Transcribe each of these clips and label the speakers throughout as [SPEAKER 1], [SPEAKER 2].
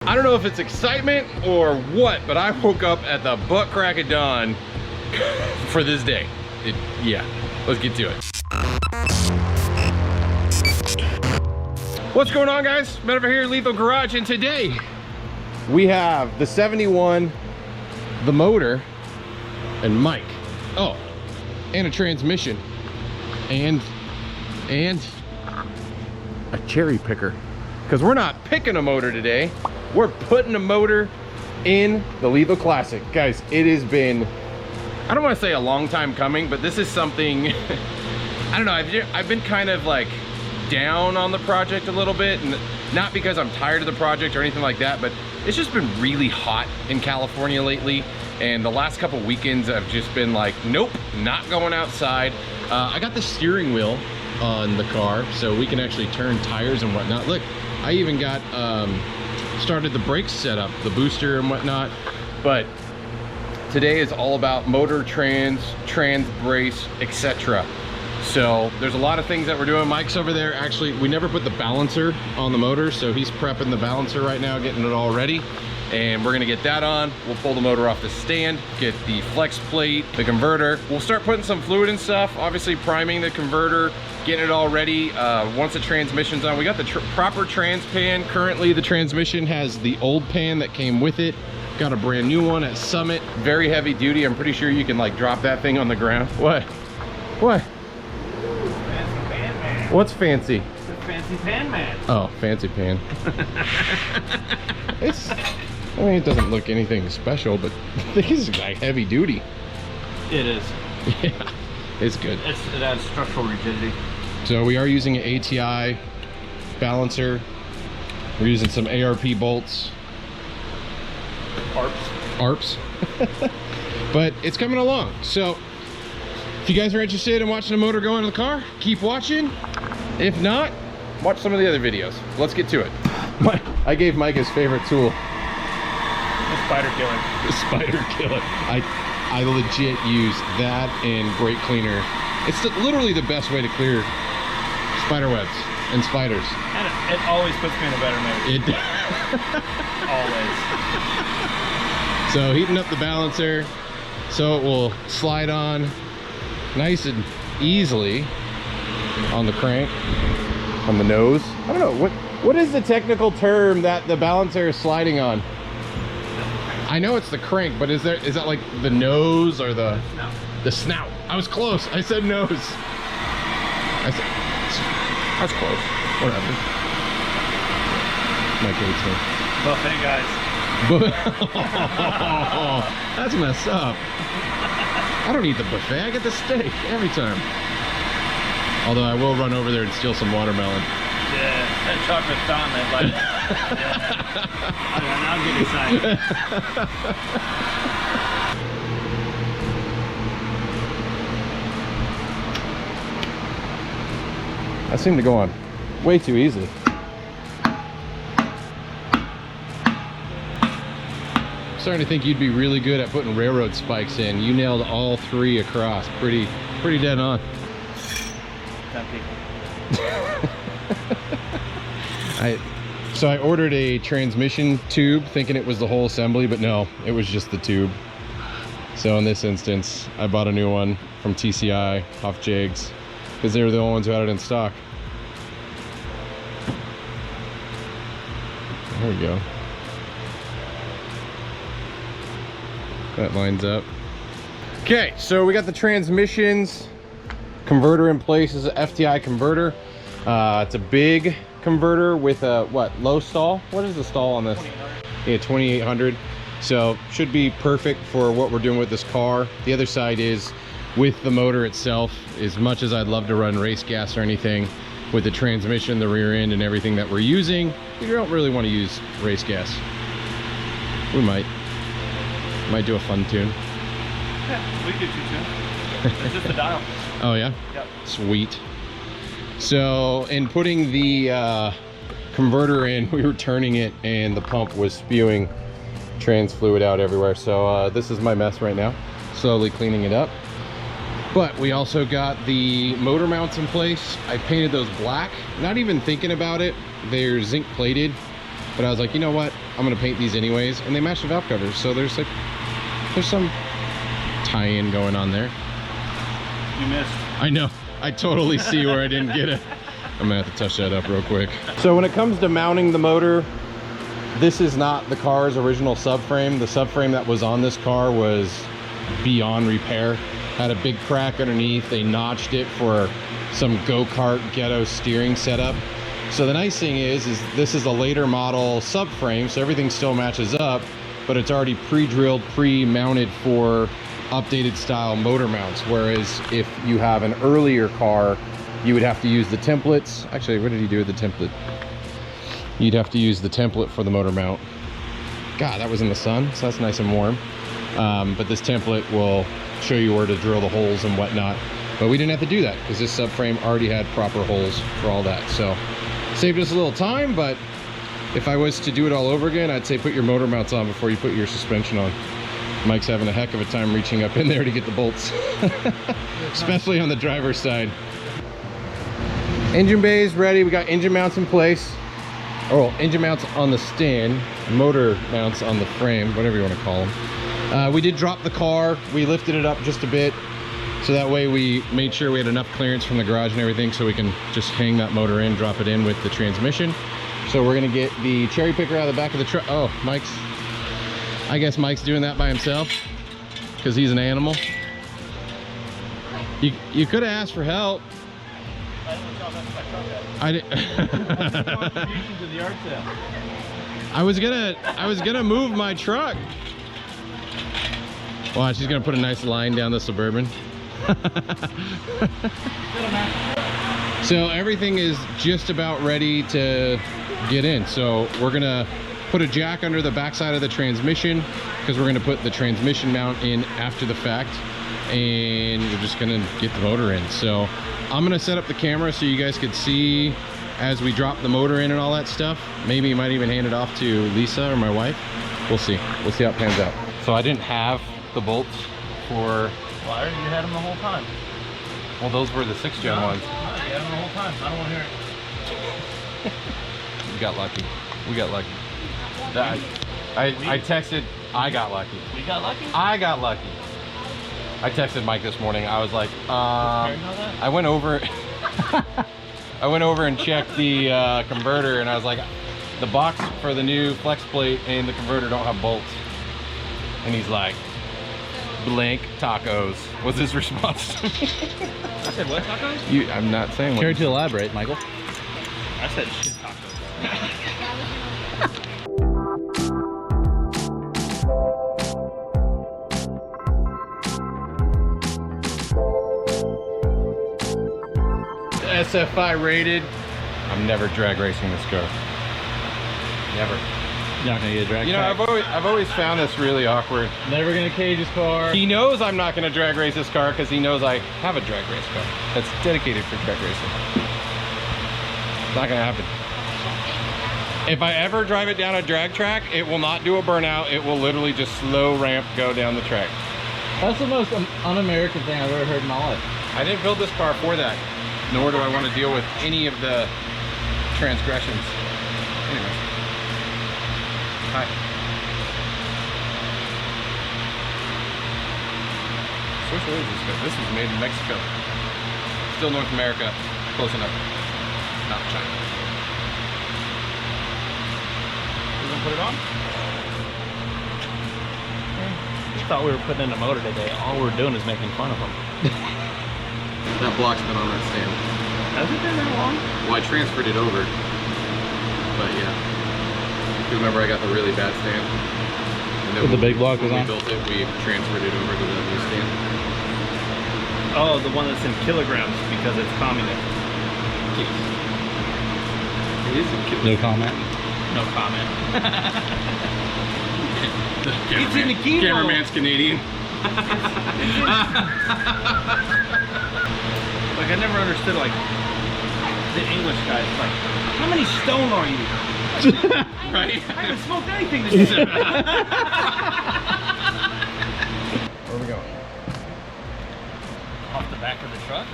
[SPEAKER 1] I don't know if it's excitement or what, but I woke up at the butt crack of dawn for this day. Yeah, let's get to it. What's going on, guys? Matt over here, Lethal Garage, and today we have the 71, the motor, and Mike. Oh, and a transmission, and a cherry picker. Because we're not picking a motor today, we're putting a motor in the Lethal Classic. Guys, it has been, I don't want to say a long time coming, but this is something, I don't know, I've been kind of like down on the project a little bit, and not because I'm tired of the project or anything like that, but it's just been really hot in California lately, and the last couple weekends I've just been like, nope, not going outside. I got the steering wheel on the car so we can actually turn tires and whatnot. Look, I even got started the brakes set up, the booster and whatnot. But today is all about motor, trans brace, etc. So there's a lot of things that we're doing. Mike's over there. Actually, we never put the balancer on the motor, so he's prepping the balancer right now, getting it all ready. And we're gonna get that on. We'll pull the motor off the stand, get the flex plate, the converter. We'll start putting some fluid and stuff, obviously priming the converter, getting it all ready. Once the transmission's on, we got the proper trans pan. Currently the transmission has the old pan that came with it. Got a brand new one at Summit. Very heavy duty. I'm pretty sure you can like drop that thing on the ground. What? What?
[SPEAKER 2] Fancy pan man.
[SPEAKER 1] What's fancy?
[SPEAKER 2] The fancy pan man.
[SPEAKER 1] Oh, fancy pan. I mean, it doesn't look anything special, but this is like heavy duty.
[SPEAKER 2] It is.
[SPEAKER 1] Yeah, it's good.
[SPEAKER 2] It has structural rigidity.
[SPEAKER 1] So we are using an ATI balancer. We're using some ARP bolts. ARPs. But it's coming along. So if you guys are interested in watching the motor go into the car, keep watching. If not, watch some of the other videos. Let's get to it. I gave Mike his favorite tool.
[SPEAKER 2] The spider killer.
[SPEAKER 1] The spider killer. I legit use that and brake cleaner. It's literally the best way to clear spider webs and spiders.
[SPEAKER 2] And it always puts me in a better mood.
[SPEAKER 1] It
[SPEAKER 2] Always.
[SPEAKER 1] So heating up the balancer so it will slide on nice and easily on the crank, on the nose. I don't know, what is the technical term that the balancer is sliding on? I know it's the crank, but is that like the nose or the
[SPEAKER 2] snout?
[SPEAKER 1] The snout. I was close. I said nose. That's close. Whatever. Mike hates me.
[SPEAKER 2] Buffet guys.
[SPEAKER 1] That's messed up. I don't eat the buffet. I get the steak every time. Although I will run over there and steal some watermelon.
[SPEAKER 2] Yeah, that chocolate fountain, like, yeah. Now I'm getting excited.
[SPEAKER 1] That seemed to go on way too easily. Starting to think you'd be really good at putting railroad spikes in. You nailed all three across. Pretty dead on. So I ordered a transmission tube thinking it was the whole assembly, but no, it was just the tube. So in this instance, I bought a new one from TCI off Jigs because they were the only ones who had it in stock. There we go. That lines up. Okay, so we got the transmissions, converter in place. This is an FTI converter. It's a big converter with a low stall. What is the stall on this? 2800. Yeah, 2800. So should be perfect for what we're doing with this car. The other side is with the motor itself. As much as I'd love to run race gas or anything, with the transmission, the rear end, and everything that we're using, we don't really want to use race gas. We might do a fun tune.
[SPEAKER 2] Yeah, we could do too. It's just a dial.
[SPEAKER 1] Oh yeah?
[SPEAKER 2] Yep.
[SPEAKER 1] Sweet. So in putting the converter in, we were turning it and the pump was spewing trans fluid out everywhere. So this is my mess right now, slowly cleaning it up. But we also got the motor mounts in place. I painted those black, not even thinking about it. They're zinc plated. but I was like, you know what? I'm gonna paint these anyways, and they match the valve covers. So there's some tie-in going on there.
[SPEAKER 2] You missed.
[SPEAKER 1] I know. I totally see where I didn't get it. I'm gonna have to touch that up real quick. So when it comes to mounting the motor, this is not the car's original subframe. The subframe that was on this car was beyond repair. Had a big crack underneath. They notched it for some go-kart ghetto steering setup. So the nice thing is this is a later model subframe, so everything still matches up, but it's already pre-drilled, pre-mounted for updated style motor mounts. Whereas if you have an earlier car, you would have to use the templates. Actually, what did he do with the template? You'd have to use the template for the motor mount. God, that was in the sun, so that's nice and warm. But this template will show you where to drill the holes and whatnot. But we didn't have to do that because this subframe already had proper holes for all that. So saved us a little time, but if I was to do it all over again, I'd say put your motor mounts on before you put your suspension on. Mike's having a heck of a time reaching up in there to get the bolts, especially on the driver's side. Engine bay is ready. We got engine mounts in place. Oh, engine mounts on the stand, motor mounts on the frame, whatever you want to call them. We did drop the car. We lifted it up just a bit, so that way we made sure we had enough clearance from the garage and everything so we can just hang that motor in, drop it in with the transmission. So we're gonna get the cherry picker out of the back of the truck. Oh, I guess Mike's doing that by himself because he's an animal. You could have asked for help. I did. I was gonna move my truck. Watch, she's gonna put a nice line down the Suburban. So everything is just about ready to get in. So we're gonna put a jack under the backside of the transmission because we're gonna put the transmission mount in after the fact, and we're just gonna get the motor in. So I'm gonna set up the camera so you guys could see as we drop the motor in and all that stuff. Maybe you might even hand it off to Lisa or my wife. We'll see how it pans out. So I didn't have the bolts for...
[SPEAKER 2] Well, you had them the whole time.
[SPEAKER 1] Well, those were the 6th gen ones.
[SPEAKER 2] You had them the whole time. I don't want to hear it.
[SPEAKER 1] We got lucky. We got lucky. I texted, I got lucky.
[SPEAKER 2] We got lucky?
[SPEAKER 1] I got lucky. I texted Mike this morning. I was like, I went over I went over and checked the converter, and I was like, the box for the new flex plate and the converter don't have bolts. And he's like, blank tacos was his response to me.
[SPEAKER 2] I said what, tacos?
[SPEAKER 1] I'm not saying what.
[SPEAKER 3] Care to elaborate, Michael?
[SPEAKER 2] I said shit tacos.
[SPEAKER 1] SFI rated. I'm never drag racing this car. Never.
[SPEAKER 3] You're not gonna get a drag.
[SPEAKER 1] You know, I've always found this really awkward.
[SPEAKER 3] Never gonna cage his car.
[SPEAKER 1] He knows I'm not gonna drag race this car because he knows I have a drag race car that's dedicated for drag racing. It's not gonna happen. If I ever drive it down a drag track, it will not do a burnout. It will literally just slow ramp go down the track.
[SPEAKER 3] That's the most un-American thing I've ever heard in my life.
[SPEAKER 1] I didn't build this car for that, nor do I want to deal with any of the transgressions. Anyway. Hi. So which way is this? This was made in Mexico. Still North America. Close enough. Not China.
[SPEAKER 2] You gonna put it on? I thought we were putting in a motor today. All we're doing is making fun of them.
[SPEAKER 1] That block's been on that stand.
[SPEAKER 2] Has it been that long?
[SPEAKER 1] Well, I transferred it over. But yeah. You remember I got the really bad stand? And then
[SPEAKER 3] With the big block
[SPEAKER 1] when
[SPEAKER 3] was
[SPEAKER 1] we
[SPEAKER 3] on?
[SPEAKER 1] built it, we transferred it over to the new stand.
[SPEAKER 2] Oh, the one that's in kilograms because it's communist.
[SPEAKER 1] It is a killer.
[SPEAKER 3] No comment.
[SPEAKER 2] No comment.
[SPEAKER 1] It's in the kilo. Cameraman's Canadian.
[SPEAKER 2] Like, I never understood, like, the English guys. Like, how many stone are you?
[SPEAKER 1] Right?
[SPEAKER 2] I haven't smoked anything this year.
[SPEAKER 1] Where are we going?
[SPEAKER 2] Off the back of the truck.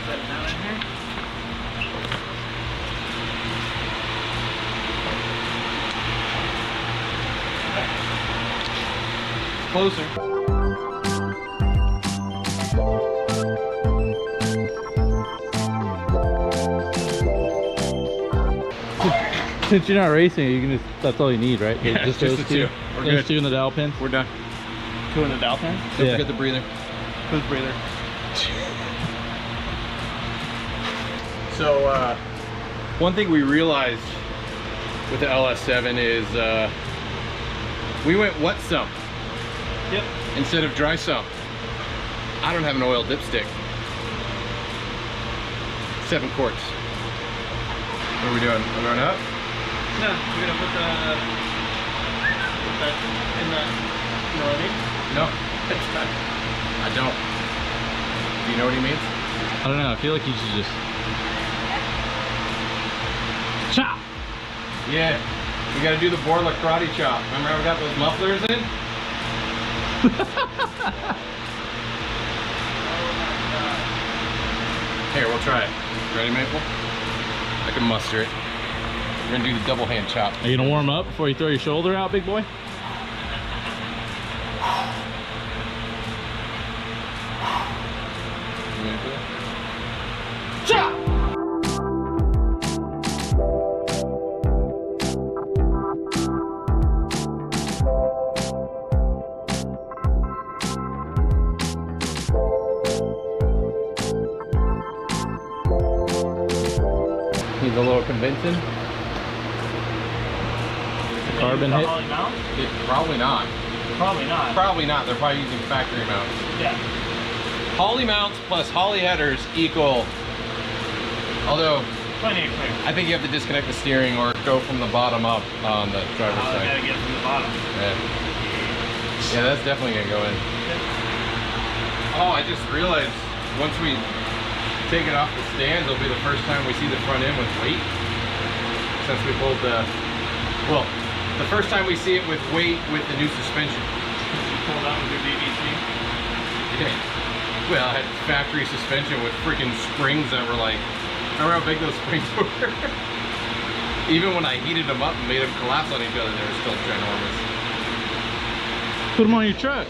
[SPEAKER 2] Set it down in here.
[SPEAKER 1] Closer.
[SPEAKER 3] Since you're not racing, you can just—that's all you need, right?
[SPEAKER 1] Yeah, just
[SPEAKER 3] those
[SPEAKER 1] the two. We're
[SPEAKER 3] those
[SPEAKER 1] good.
[SPEAKER 3] two in the dowel pins.
[SPEAKER 1] We're done.
[SPEAKER 2] 2 in the dowel pin.
[SPEAKER 1] Don't
[SPEAKER 3] Yeah.
[SPEAKER 1] forget the breather.
[SPEAKER 2] Who's breather?
[SPEAKER 1] So, one thing we realized with the LS7 is we went wet sump
[SPEAKER 2] Yep.
[SPEAKER 1] instead of dry sump. I don't have an oil dipstick. 7 quarts. What are we doing? We're going up?
[SPEAKER 2] No, we're gonna put that in the. You know what I mean?
[SPEAKER 1] No, I don't. Do you know what he means?
[SPEAKER 3] I don't know. I feel like you should just chop.
[SPEAKER 1] Yeah, we got to do the Borla karate chop. Remember how we got those mufflers in? Here, we'll try it. Ready, Maple? I can muster it. We're gonna do the double hand chop.
[SPEAKER 3] Are you gonna warm up before you throw your shoulder out, big boy?
[SPEAKER 1] Chop! Needs a little convincing.
[SPEAKER 3] Carbon
[SPEAKER 2] The
[SPEAKER 3] hit.
[SPEAKER 2] Holly mount?
[SPEAKER 1] Probably not.
[SPEAKER 2] Probably not.
[SPEAKER 1] Probably not. They're probably using factory mounts.
[SPEAKER 2] Yeah.
[SPEAKER 1] Holly mounts plus Holly headers equal, although
[SPEAKER 2] Plenty of clear.
[SPEAKER 1] I think you have to disconnect the steering or go from the bottom up on the driver's
[SPEAKER 2] I
[SPEAKER 1] side.
[SPEAKER 2] gotta get it from the bottom.
[SPEAKER 1] Yeah, that's definitely gonna go in. Oh, I just realized once we take it off the stands, it'll be the first time we see the front end with weight. Since we pulled the, well, the first time we see it with weight with the new suspension.
[SPEAKER 2] You pulled out with your BBC.
[SPEAKER 1] Yeah. Well, I had factory suspension with freaking springs that were like, remember how big those springs were? Even when I heated them up and made them collapse on each other, they were still ginormous.
[SPEAKER 3] Put them on your truck.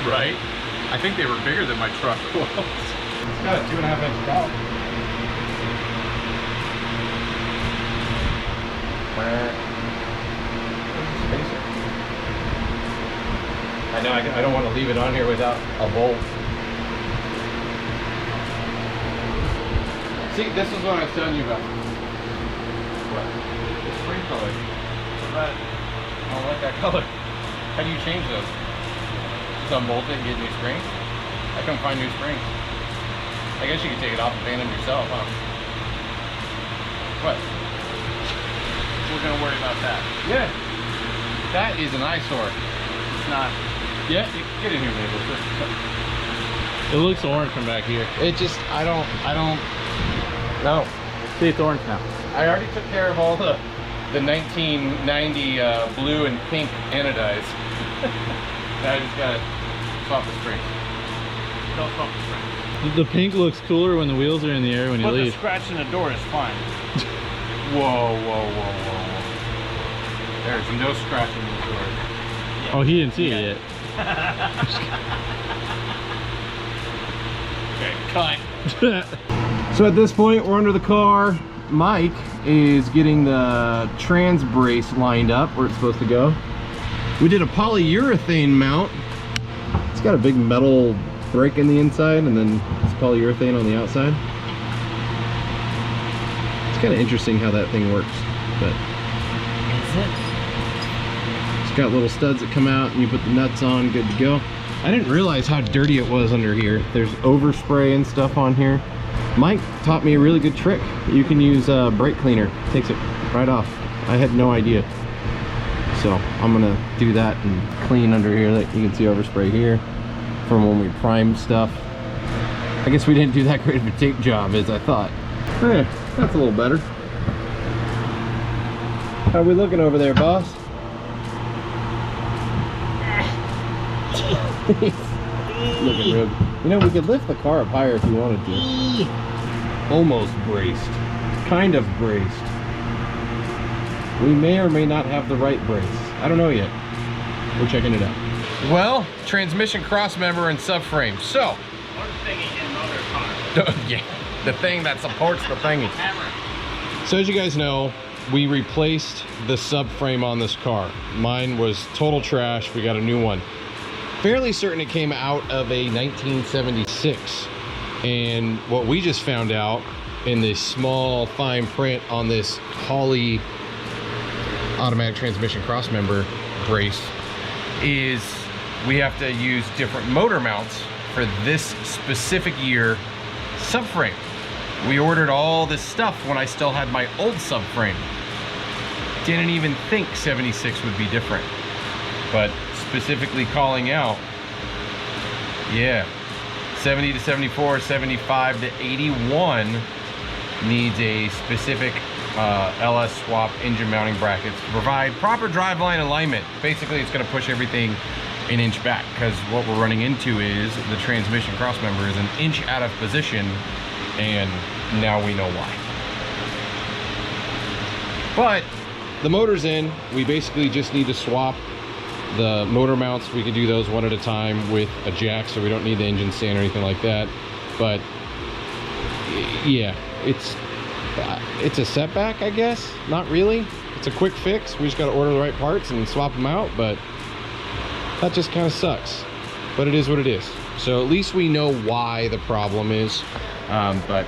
[SPEAKER 1] Right? I think they were bigger than my truck was. It's got a 2.5 inch valve. I know, I don't want to leave it on here without a bolt. See, this is what I was telling you about. What? The spring color. Red. I don't like that color. How do you change those? Just unbolt it and get new springs? I couldn't find new springs. I guess you could take it off and paint them yourself, huh? What?
[SPEAKER 2] We're gonna worry about that.
[SPEAKER 1] Yeah. That is an eyesore.
[SPEAKER 2] It's not.
[SPEAKER 1] Yeah, get in here, Mabel.
[SPEAKER 3] It looks orange from back here.
[SPEAKER 1] It just, I don't know.
[SPEAKER 3] See, it's orange now.
[SPEAKER 1] I already took care of all the 1990 blue and pink anodize. Now I just gotta swap the springs.
[SPEAKER 2] Don't fuck the spring.
[SPEAKER 3] The pink looks cooler when the wheels are in the air when you
[SPEAKER 2] But the
[SPEAKER 3] leave.
[SPEAKER 2] scratch in the door is fine.
[SPEAKER 1] Whoa, whoa, whoa, whoa, whoa. There's no scratching in the door.
[SPEAKER 3] Oh, he didn't see it yet.
[SPEAKER 1] Okay, cut. So at this point, we're under the car. Mike is getting the trans brace lined up where it's supposed to go. We did a polyurethane mount. It's got a big metal brake in the inside and then it's polyurethane on the outside. It's kind of interesting how that thing works, but
[SPEAKER 2] Is it?
[SPEAKER 1] it's got little studs that come out and you put the nuts on, good to go. I didn't realize how dirty it was under here. There's overspray and stuff on here. Mike taught me a really good trick. You can use brake cleaner. Takes it right off. I had no idea. So I'm gonna do that and clean under here. That you can see overspray here from when we primed stuff. I guess we didn't do that great of a tape job as I thought. Yeah, that's a little better. How we looking over there, boss? Looking real You know, we could lift the car up higher if you wanted to. Almost braced. Kind of braced. We may or may not have the right brace. I don't know yet. We're checking it out. Well, transmission cross member and subframe. So,
[SPEAKER 2] Motor thingy in motor car.
[SPEAKER 1] yeah, the thing that supports the thingy.
[SPEAKER 2] Hammer.
[SPEAKER 1] So as you guys know, we replaced the subframe on this car. Mine was total trash. We got a new one. Fairly certain it came out of a 1976. And what we just found out in this small fine print on this Holley automatic transmission cross member brace is we have to use different motor mounts for this specific year subframe. We ordered all this stuff when I still had my old subframe. Didn't even think 76 would be different, but specifically calling out, yeah, 70 to 74, 75 to 81 needs a specific LS swap engine mounting brackets to provide proper driveline alignment. Basically, it's going to push everything an inch back, because what we're running into is the transmission cross member is an inch out of position, and now we know why. But the motor's in. We basically just need to swap the motor mounts. We can do those one at a time with a jack, so we don't need the engine stand or anything like that. But yeah, it's a setback, I guess. Not really. It's a quick fix. We just got to order the right parts and swap them out, but that just kind of sucks. But it is what it is. So at least we know why the problem is. But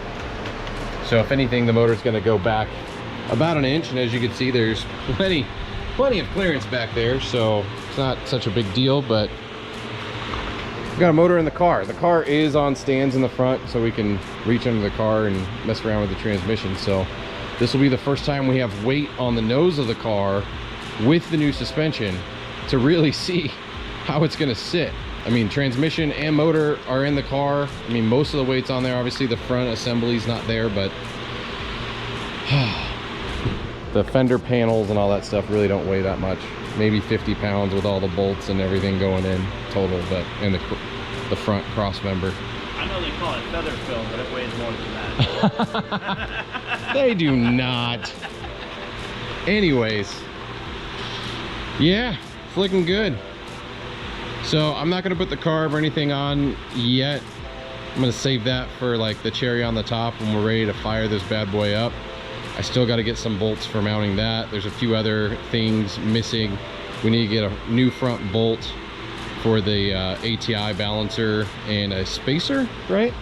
[SPEAKER 1] so if anything, the motor's going to go back about an inch, and as you can see, there's plenty of clearance back there, so it's not such a big deal. But we've got a motor in the car. The car is on stands in the front, so we can reach under the car and mess around with the transmission. So this will be the first time we have weight on the nose of the car with the new suspension to really see how it's going to sit. I mean, transmission and motor are in the car. I mean, most of the weight's on there. Obviously the front assembly's not there, but the fender panels and all that stuff really don't weigh that much. Maybe 50 pounds with all the bolts and everything going in total, but in the front cross member.
[SPEAKER 2] I know they call it feather film, but it weighs more than that.
[SPEAKER 1] They do not. Anyways, yeah, it's looking good. So I'm not gonna put the carb or anything on yet. I'm gonna save that for like the cherry on the top when we're ready to fire this bad boy up. I still got to get some bolts for mounting that. There's a few other things missing. We need to get a new front bolt for the ATI balancer and a spacer, right?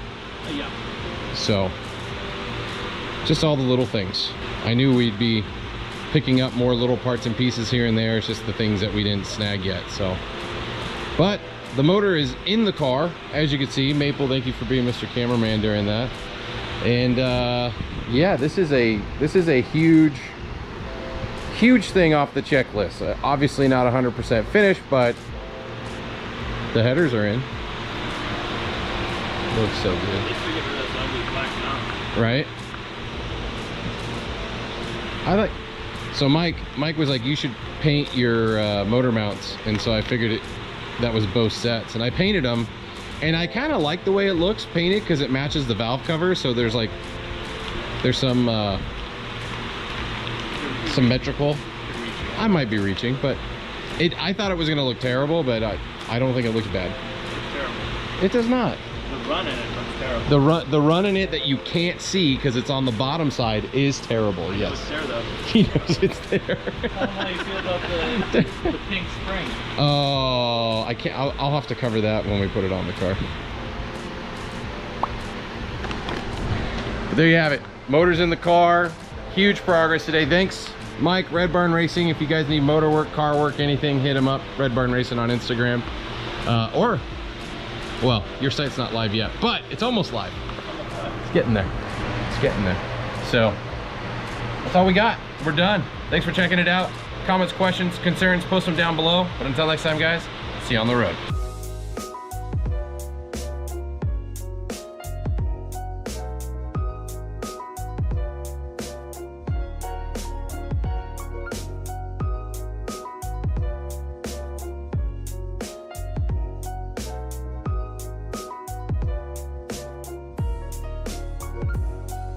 [SPEAKER 2] Yeah.
[SPEAKER 1] So just all the little things. I knew we'd be picking up more little parts and pieces here and there. It's just the things that we didn't snag yet. So, but the motor is in the car, as you can see. Maple, thank you for being Mr. Cameraman during that. And yeah, this is a huge thing off the checklist. Obviously not 100% finished, but the headers are in. Looks so good.
[SPEAKER 2] At least we get rid of this ugly black mount.
[SPEAKER 1] Right? So Mike was like, you should paint your motor mounts, and so I figured that was both sets, and I painted them, and I kind of like the way it looks painted because it matches the valve cover. So there's some symmetrical. I might be reaching, but I thought it was gonna look terrible, but I don't think it looks bad.
[SPEAKER 2] It's terrible.
[SPEAKER 1] It does not.
[SPEAKER 2] The run in it looks terrible.
[SPEAKER 1] The run in it that you can't see because it's on the bottom side is terrible. Yes.
[SPEAKER 2] It's there though.
[SPEAKER 1] He knows it's there.
[SPEAKER 2] Tell them how you feel about the pink spring.
[SPEAKER 1] Oh, I can't. I'll have to cover that when we put it on the car. But there you have it. Motors in the car. Huge progress today. Thanks, Mike, Red Barn Racing. If you guys need motor work, car work, anything, hit him up. Red Barn Racing on Instagram. Or, well, your site's not live yet, but it's almost live. It's getting there. It's getting there. So that's all we got. We're done. Thanks for checking it out. Comments, questions, concerns, post them down below. But until next time, guys, see you on the road.